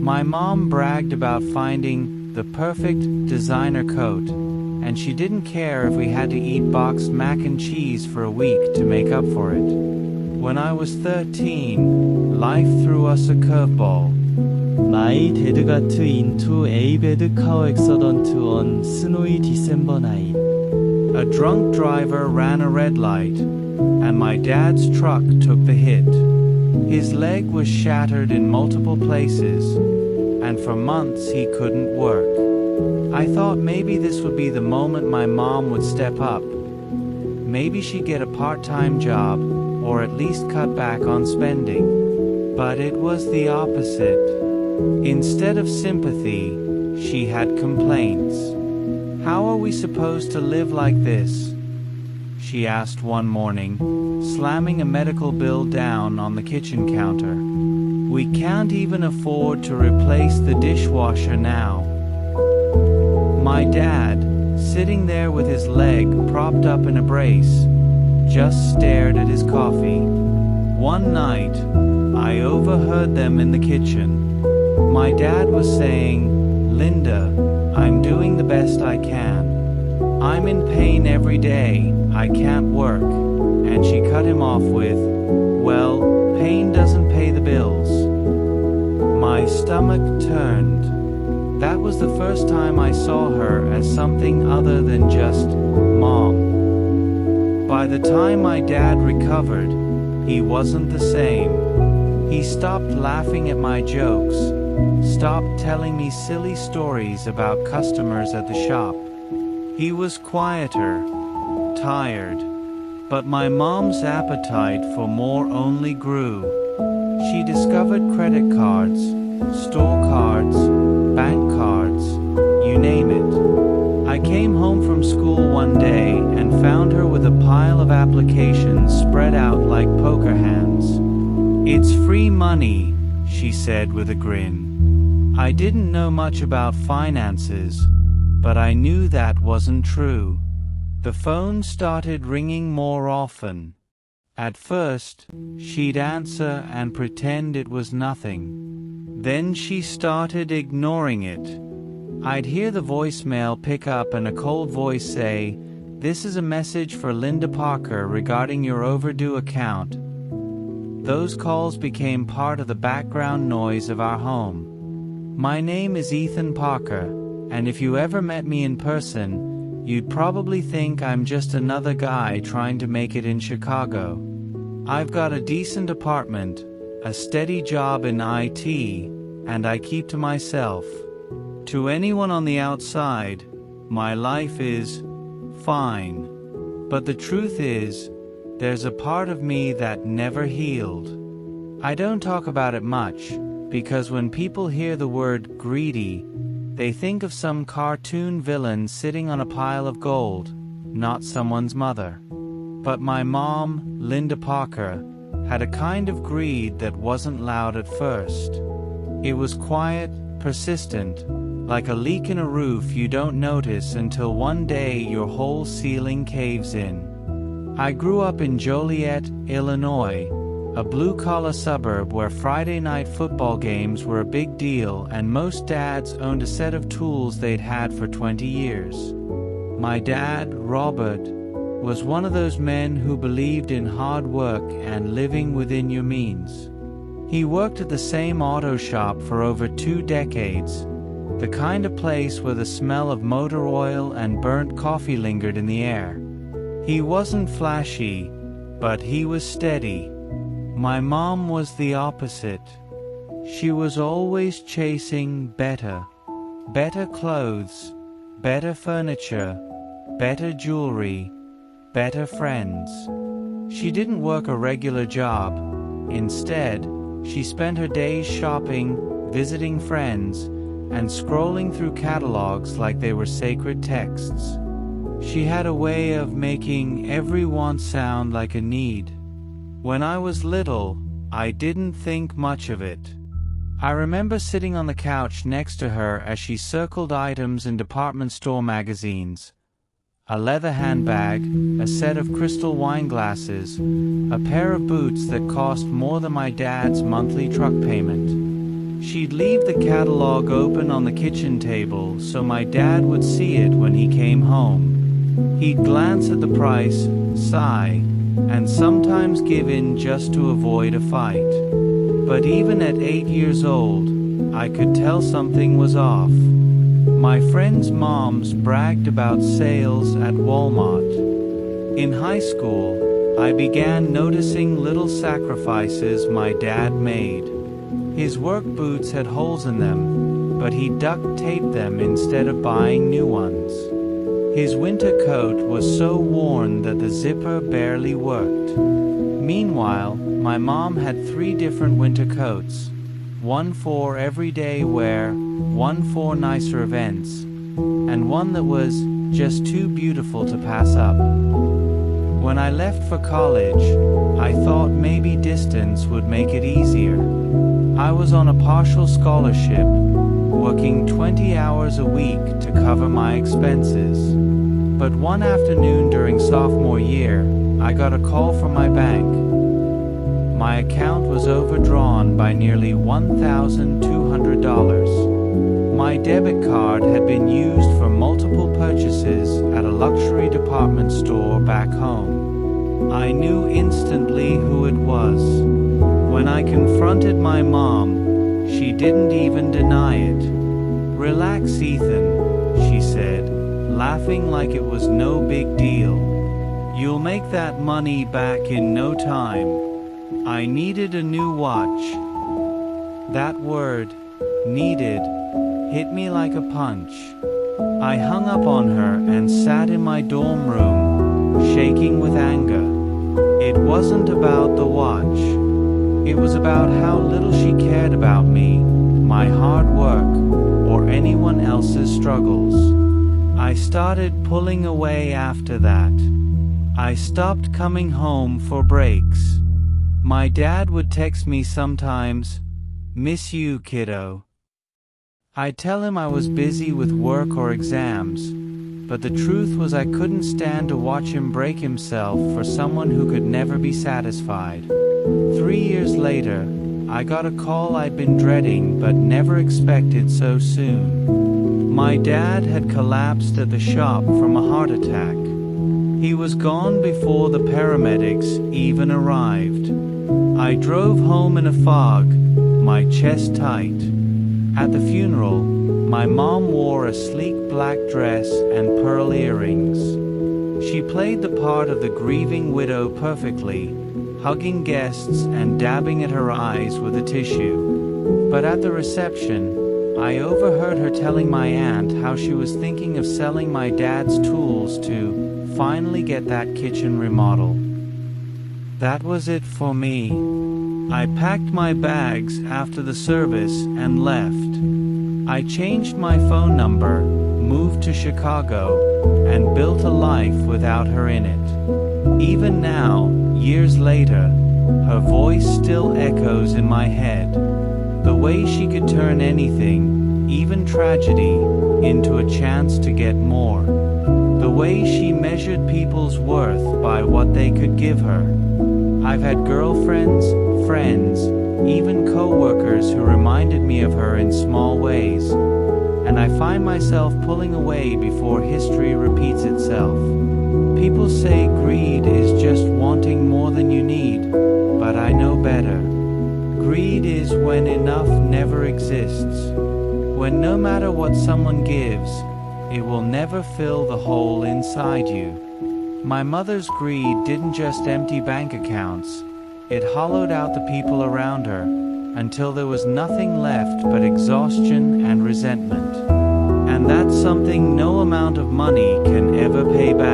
My mom bragged about finding the perfect designer coat, and she didn't care if we had to eat boxed mac and cheese for a week to make up for it. When I was 13, life threw us a curveball. My dad got into a bad car accident on snowy December night. A drunk driver ran a red light, and my dad's truck took the hit. His leg was shattered in multiple places, and for months he couldn't work. I thought maybe this would be the moment my mom would step up. Maybe she'd get a part-time job, or at least cut back on spending. But it was the opposite. Instead of sympathy, she had complaints. "How are we supposed to live like this?" she asked one morning, slamming a medical bill down on the kitchen counter. "We can't even afford to replace the dishwasher now." My dad, sitting there with his leg propped up in a brace, just stared at his coffee. One night, I overheard them in the kitchen. My dad was saying, "Linda, I'm doing the best I can. I'm in pain every day, I can't work." And she cut him off with, "Well, pain doesn't pay the bills." My stomach turned. That was the first time I saw her as something other than just Mom. By the time my dad recovered, he wasn't the same. He stopped laughing at my jokes, stopped telling me silly stories about customers at the shop. He was quieter, tired, but my mom's appetite for more only grew. She discovered credit cards, store cards, bank cards, you name it. I came home from school one day and found her with a pile of applications spread out like poker hands. "It's free money," she said with a grin. I didn't know much about finances, but I knew that wasn't true. The phone started ringing more often. At first, she'd answer and pretend it was nothing. Then she started ignoring it. I'd hear the voicemail pick up and a cold voice say, "This is a message for Linda Parker regarding your overdue account." Those calls became part of the background noise of our home. My name is Ethan Parker, and if you ever met me in person, you'd probably think I'm just another guy trying to make it in Chicago. I've got a decent apartment, a steady job in IT, and I keep to myself. To anyone on the outside, my life is fine. But the truth is, there's a part of me that never healed. I don't talk about it much, because when people hear the word greedy, they think of some cartoon villain sitting on a pile of gold, not someone's mother. But my mom, Linda Parker, had a kind of greed that wasn't loud at first. It was quiet, persistent, like a leak in a roof you don't notice until one day your whole ceiling caves in. I grew up in Joliet, Illinois, a blue-collar suburb where Friday night football games were a big deal and most dads owned a set of tools they'd had for 20 years. My dad, Robert, was one of those men who believed in hard work and living within your means. He worked at the same auto shop for over 2 decades, the kind of place where the smell of motor oil and burnt coffee lingered in the air. He wasn't flashy, but he was steady. My mom was the opposite. She was always chasing better. Better clothes, better furniture, better jewelry, better friends. She didn't work a regular job. Instead, she spent her days shopping, visiting friends, and scrolling through catalogs like they were sacred texts. She had a way of making every want sound like a need. When I was little, I didn't think much of it. I remember sitting on the couch next to her as she circled items in department store magazines. A leather handbag, a set of crystal wine glasses, a pair of boots that cost more than my dad's monthly truck payment. She'd leave the catalog open on the kitchen table so my dad would see it when he came home. He'd glance at the price, sigh, and sometimes give in just to avoid a fight. But even at 8 years old, I could tell something was off. My friends' moms bragged about sales at Walmart. In high school, I began noticing little sacrifices my dad made. His work boots had holes in them, but he duct taped them instead of buying new ones. His winter coat was so worn that the zipper barely worked. Meanwhile, my mom had 3 different winter coats, one for everyday wear, one for nicer events, and one that was just too beautiful to pass up. When I left for college, I thought maybe distance would make it easier. I was on a partial scholarship, working 20 hours a week to cover my expenses. But one afternoon during sophomore year, I got a call from my bank. My account was overdrawn by nearly $1,200. My debit card had been used for multiple purchases at a luxury department store back home. I knew instantly who it was. When I confronted my mom, she didn't even deny it. "Relax, Ethan," she said, laughing like it was no big deal. "You'll make that money back in no time." I needed a new watch. That word, needed, hit me like a punch. I hung up on her and sat in my dorm room, shaking with anger. It wasn't about the watch. It was about how little she cared about me, my hard work, or anyone else's struggles. I started pulling away after that. I stopped coming home for breaks. My dad would text me sometimes, "Miss you, kiddo." I'd tell him I was busy with work or exams, but the truth was I couldn't stand to watch him break himself for someone who could never be satisfied. 3 years later, I got a call I'd been dreading but never expected so soon. My dad had collapsed at the shop from a heart attack. He was gone before the paramedics even arrived. I drove home in a fog, my chest tight. At the funeral, my mom wore a sleek black dress and pearl earrings. She played the part of the grieving widow perfectly, hugging guests and dabbing at her eyes with a tissue. But at the reception, I overheard her telling my aunt how she was thinking of selling my dad's tools to finally get that kitchen remodeled. That was it for me. I packed my bags after the service and left. I changed my phone number, moved to Chicago, and built a life without her in it. Even now, years later, her voice still echoes in my head. The way she could turn anything, even tragedy, into a chance to get more. The way she measured people's worth by what they could give her. I've had girlfriends, friends, even co-workers who reminded me of her in small ways, and I find myself pulling away before history repeats itself. People say greed is just wanting more than you need, but I know better. Greed is when enough never exists. When no matter what someone gives, it will never fill the hole inside you. My mother's greed didn't just empty bank accounts, it hollowed out the people around her, until there was nothing left but exhaustion and resentment. And that's something no amount of money can ever pay back.